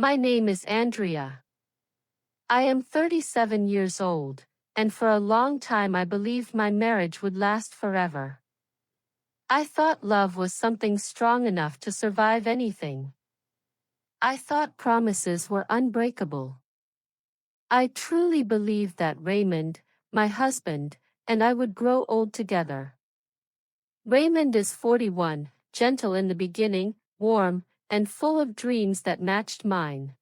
My name is Andrea. I am 37 years old, and for a long time I believed my marriage would last forever. I thought love was something strong enough to survive anything. I thought promises were unbreakable. I truly believed that Raymond, my husband, and I would grow old together. Raymond is 41, gentle in the beginning, warm, and full of dreams that matched mine.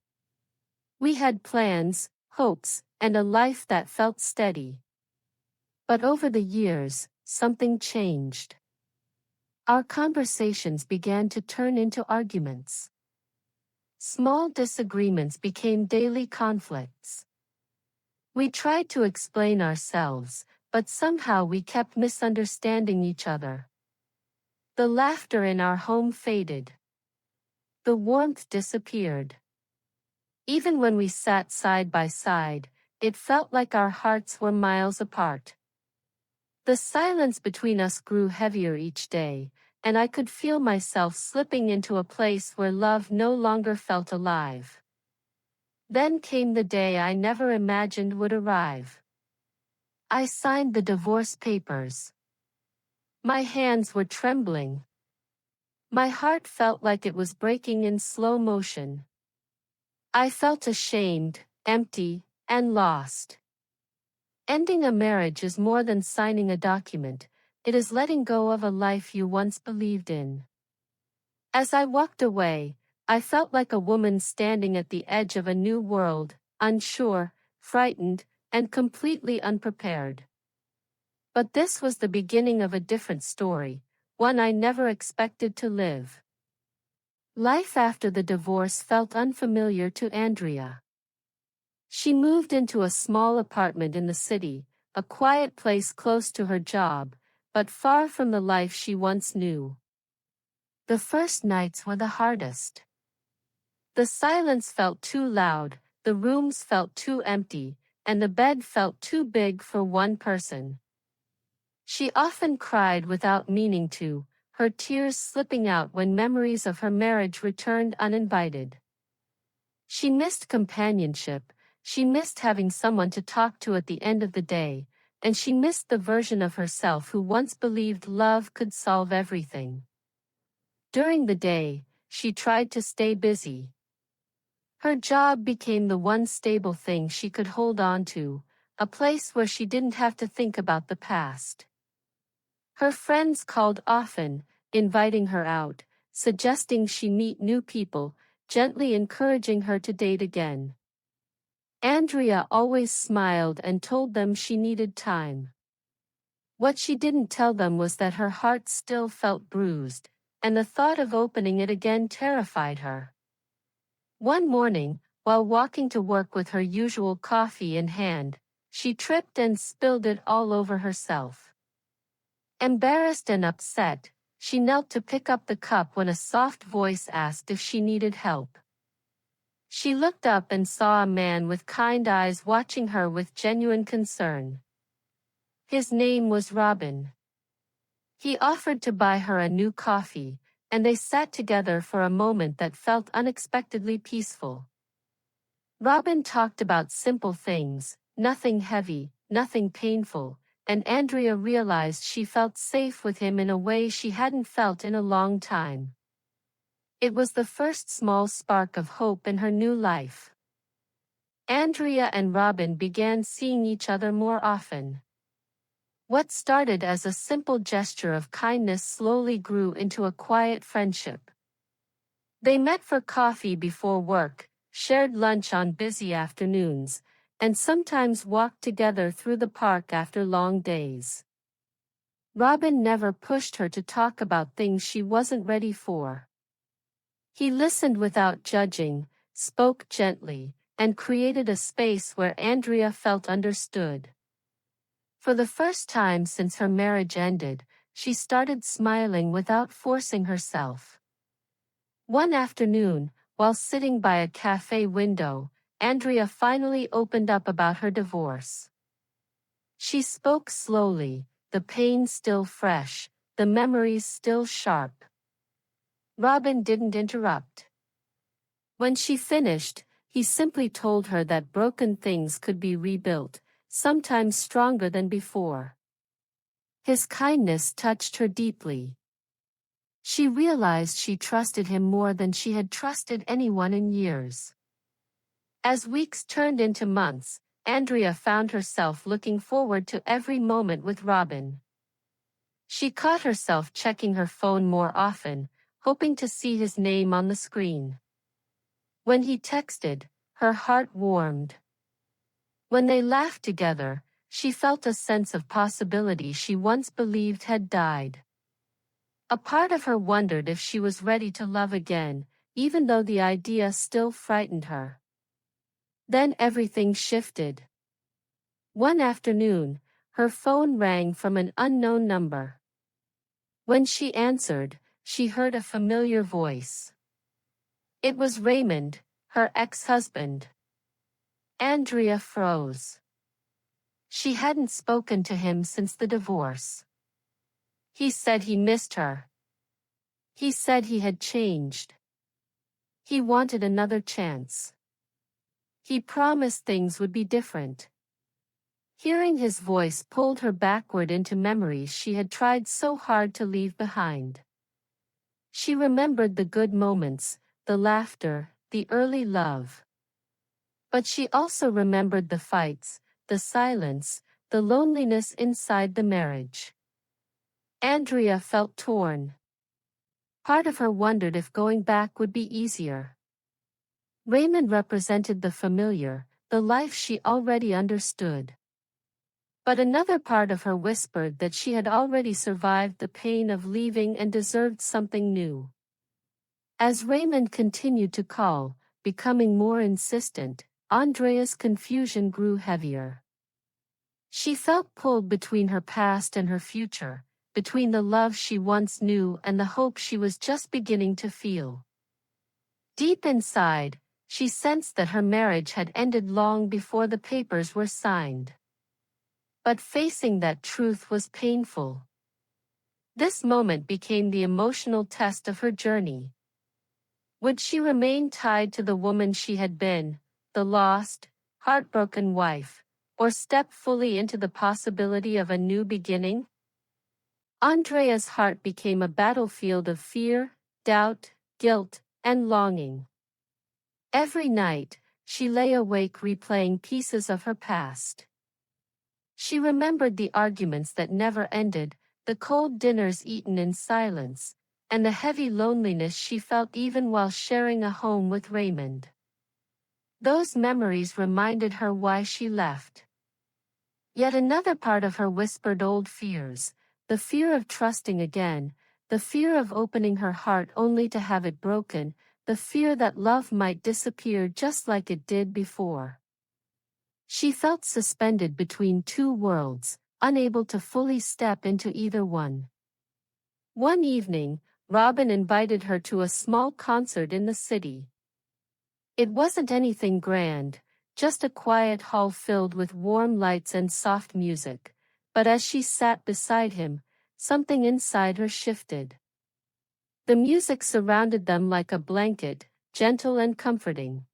We had plans, hopes, and a life that felt steady. But over the years, something changed. Our conversations began to turn into arguments. Small disagreements became daily conflicts. We tried to explain ourselves, but somehow we kept misunderstanding each other. The laughter in our home faded. The warmth disappeared. Even when we sat side by side, it felt like our hearts were miles apart. The silence between us grew heavier each day, and I could feel myself slipping into a place where love no longer felt alive. Then came the day I never imagined would arrive. I signed the divorce papers. My hands were trembling. My heart felt like it was breaking in slow motion. I felt ashamed, empty, and lost. Ending a marriage is more than signing a document, it is letting go of a life you once believed in. As I walked away, I felt like a woman standing at the edge of a new world, unsure, frightened, and completely unprepared. But this was the beginning of a different story, one I never expected to live. Life after the divorce felt unfamiliar to Andrea. She moved into a small apartment in the city, a quiet place close to her job, but far from the life she once knew. The first nights were the hardest. The silence felt too loud, the rooms felt too empty, and the bed felt too big for one person. She often cried without meaning to, her tears slipping out when memories of her marriage returned uninvited. She missed companionship, she missed having someone to talk to at the end of the day, and she missed the version of herself who once believed love could solve everything. During the day, she tried to stay busy. Her job became the one stable thing she could hold on to, a place where she didn't have to think about the past. Her friends called often, inviting her out, suggesting she meet new people, gently encouraging her to date again. Andrea always smiled and told them she needed time. What she didn't tell them was that her heart still felt bruised, and the thought of opening it again terrified her. One morning, while walking to work with her usual coffee in hand, she tripped and spilled it all over herself. Embarrassed and upset, she knelt to pick up the cup when a soft voice asked if she needed help. She looked up and saw a man with kind eyes watching her with genuine concern. His name was Robin. He offered to buy her a new coffee, and they sat together for a moment that felt unexpectedly peaceful. Robin talked about simple things, nothing heavy, nothing painful, and Andrea realized she felt safe with him in a way she hadn't felt in a long time. It was the first small spark of hope in her new life. Andrea and Robin began seeing each other more often. What started as a simple gesture of kindness slowly grew into a quiet friendship. They met for coffee before work, shared lunch on busy afternoons, and sometimes walked together through the park after long days. Robin never pushed her to talk about things she wasn't ready for. He listened without judging, spoke gently, and created a space where Andrea felt understood. For the first time since her marriage ended, she started smiling without forcing herself. One afternoon, while sitting by a cafe window, Andrea finally opened up about her divorce. She spoke slowly, the pain still fresh, the memories still sharp. Robin didn't interrupt. When she finished, he simply told her that broken things could be rebuilt, sometimes stronger than before. His kindness touched her deeply. She realized she trusted him more than she had trusted anyone in years. As weeks turned into months, Andrea found herself looking forward to every moment with Robin. She caught herself checking her phone more often, hoping to see his name on the screen. When he texted, her heart warmed. When they laughed together, she felt a sense of possibility she once believed had died. A part of her wondered if she was ready to love again, even though the idea still frightened her. Then everything shifted. One afternoon, her phone rang from an unknown number. When she answered, she heard a familiar voice. It was Raymond, her ex-husband. Andrea froze. She hadn't spoken to him since the divorce. He said he missed her. He said he had changed. He wanted another chance. He promised things would be different. Hearing his voice pulled her backward into memories she had tried so hard to leave behind. She remembered the good moments, the laughter, the early love. But she also remembered the fights, the silence, the loneliness inside the marriage. Andrea felt torn. Part of her wondered if going back would be easier. Raymond represented the familiar, the life she already understood. But another part of her whispered that she had already survived the pain of leaving and deserved something new. As Raymond continued to call, becoming more insistent, Andrea's confusion grew heavier. She felt pulled between her past and her future, between the love she once knew and the hope she was just beginning to feel. Deep inside, she sensed that her marriage had ended long before the papers were signed. But facing that truth was painful. This moment became the emotional test of her journey. Would she remain tied to the woman she had been, the lost, heartbroken wife, or step fully into the possibility of a new beginning? Andrea's heart became a battlefield of fear, doubt, guilt, and longing. Every night, she lay awake replaying pieces of her past. She remembered the arguments that never ended, the cold dinners eaten in silence, and the heavy loneliness she felt even while sharing a home with Raymond. Those memories reminded her why she left. Yet another part of her whispered old fears, the fear of trusting again, the fear of opening her heart only to have it broken, the fear that love might disappear just like it did before. She felt suspended between two worlds, unable to fully step into either one. One evening, Robin invited her to a small concert in the city. It wasn't anything grand, just a quiet hall filled with warm lights and soft music, but as she sat beside him, something inside her shifted. The music surrounded them like a blanket, gentle and comforting.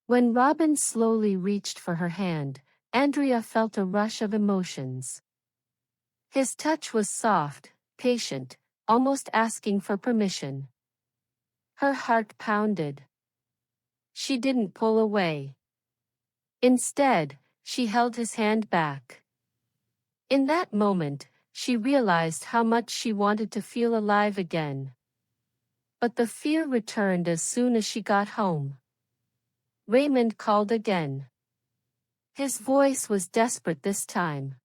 When Robin slowly reached for her hand, Andrea felt a rush of emotions. His touch was soft, patient, almost asking for permission. Her heart pounded. She didn't pull away. Instead, she held his hand back. In that moment, she realized how much she wanted to feel alive again. But the fear returned as soon as she got home. Raymond called again. His voice was desperate this time.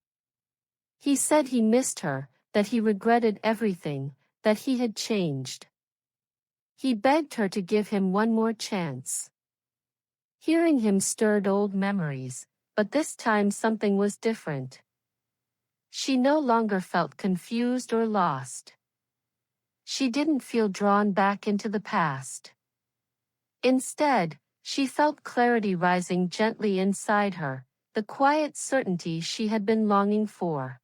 He said he missed her, that he regretted everything, that he had changed. He begged her to give him one more chance. Hearing him stirred old memories, but this time something was different. She no longer felt confused or lost. She didn't feel drawn back into the past. Instead, she felt clarity rising gently inside her, the quiet certainty she had been longing for.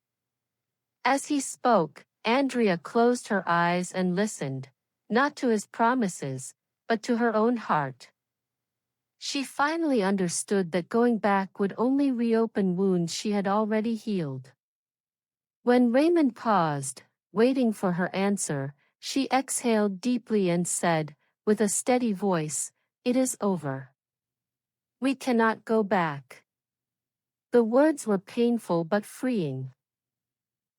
As he spoke, Andrea closed her eyes and listened, not to his promises, but to her own heart. She finally understood that going back would only reopen wounds she had already healed. When Raymond paused, waiting for her answer, she exhaled deeply and said, with a steady voice, "It is over. We cannot go back." The words were painful but freeing.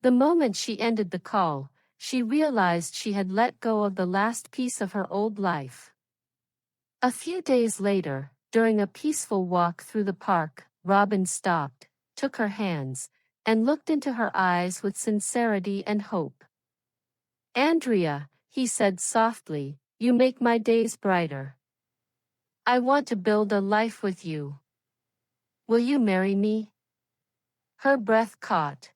The moment she ended the call, she realized she had let go of the last piece of her old life. A few days later, during a peaceful walk through the park, Robin stopped, took her hands, and looked into her eyes with sincerity and hope. "Andrea," he said softly, "you make my days brighter. I want to build a life with you. Will you marry me?" Her breath caught.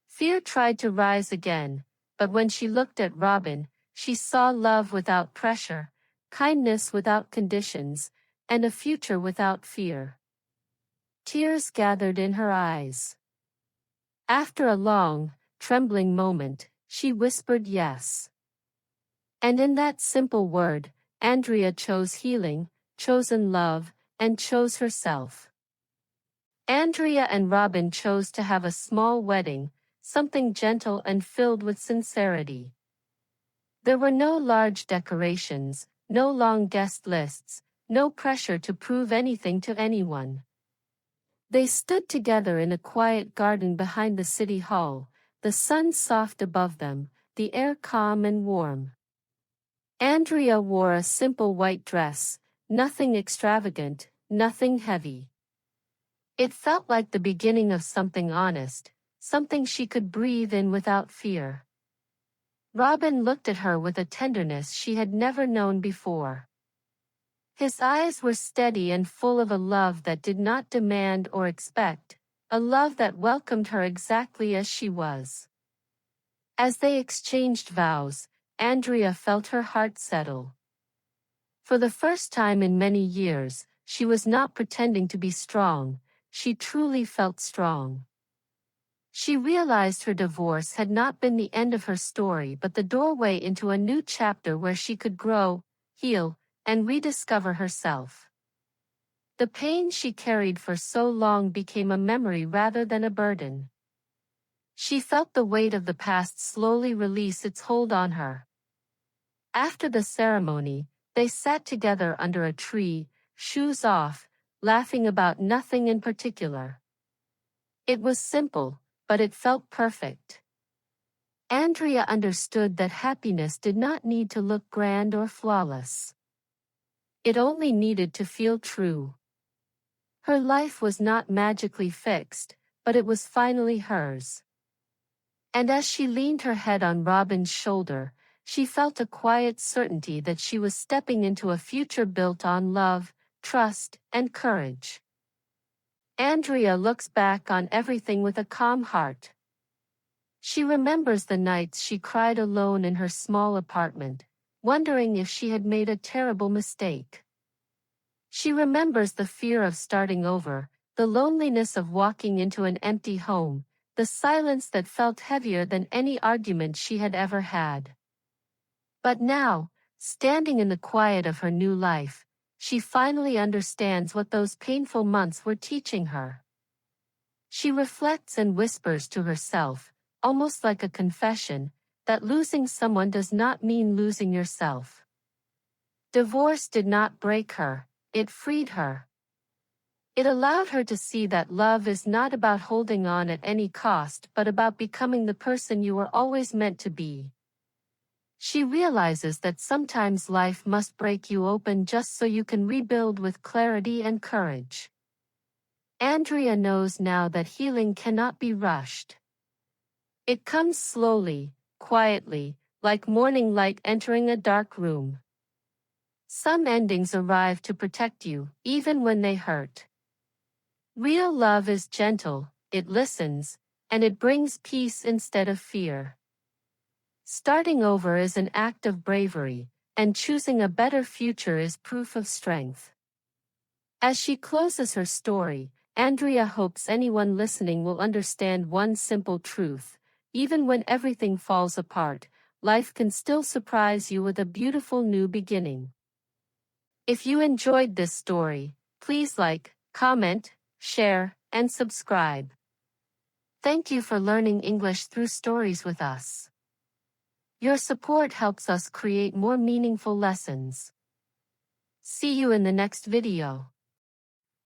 Fear tried to rise again, but when she looked at Robin, she saw love without pressure, kindness without conditions, and a future without fear. Tears gathered in her eyes. After a long, trembling moment, she whispered yes. And in that simple word, Andrea chose healing, chosen love, and chose herself. Andrea and Robin chose to have a small wedding, something gentle and filled with sincerity. There were no large decorations, no long guest lists, no pressure to prove anything to anyone. They stood together in a quiet garden behind the city hall, the sun soft above them, the air calm and warm. Andrea wore a simple white dress, nothing extravagant, nothing heavy. It felt like the beginning of something honest, something she could breathe in without fear. Robin looked at her with a tenderness she had never known before. His eyes were steady and full of a love that did not demand or expect, a love that welcomed her exactly as she was. As they exchanged vows, Andrea felt her heart settle. For the first time in many years, she was not pretending to be strong, she truly felt strong. She realized her divorce had not been the end of her story but the doorway into a new chapter where she could grow, heal, and rediscover herself. The pain she carried for so long became a memory rather than a burden. She felt the weight of the past slowly release its hold on her. After the ceremony, they sat together under a tree, shoes off, laughing about nothing in particular. It was simple, but it felt perfect. Andrea understood that happiness did not need to look grand or flawless. It only needed to feel true. Her life was not magically fixed, but it was finally hers. And as she leaned her head on Robin's shoulder, she felt a quiet certainty that she was stepping into a future built on love, trust, and courage. Andrea looks back on everything with a calm heart. She remembers the nights she cried alone in her small apartment, wondering if she had made a terrible mistake. She remembers the fear of starting over, the loneliness of walking into an empty home, the silence that felt heavier than any argument she had ever had. But now, standing in the quiet of her new life, she finally understands what those painful months were teaching her. She reflects and whispers to herself, almost like a confession, that losing someone does not mean losing yourself. Divorce did not break her, it freed her. It allowed her to see that love is not about holding on at any cost but about becoming the person you were always meant to be. She realizes that sometimes life must break you open just so you can rebuild with clarity and courage. Andrea knows now that healing cannot be rushed. It comes slowly, quietly, like morning light entering a dark room. Some endings arrive to protect you, even when they hurt. Real love is gentle, it listens, and it brings peace instead of fear. Starting over is an act of bravery, and choosing a better future is proof of strength. As she closes her story, Andrea hopes anyone listening will understand one simple truth: even when everything falls apart, life can still surprise you with a beautiful new beginning. If you enjoyed this story, please like, comment, share, and subscribe. Thank you for learning English through stories with us. Your support helps us create more meaningful lessons. See you in the next video.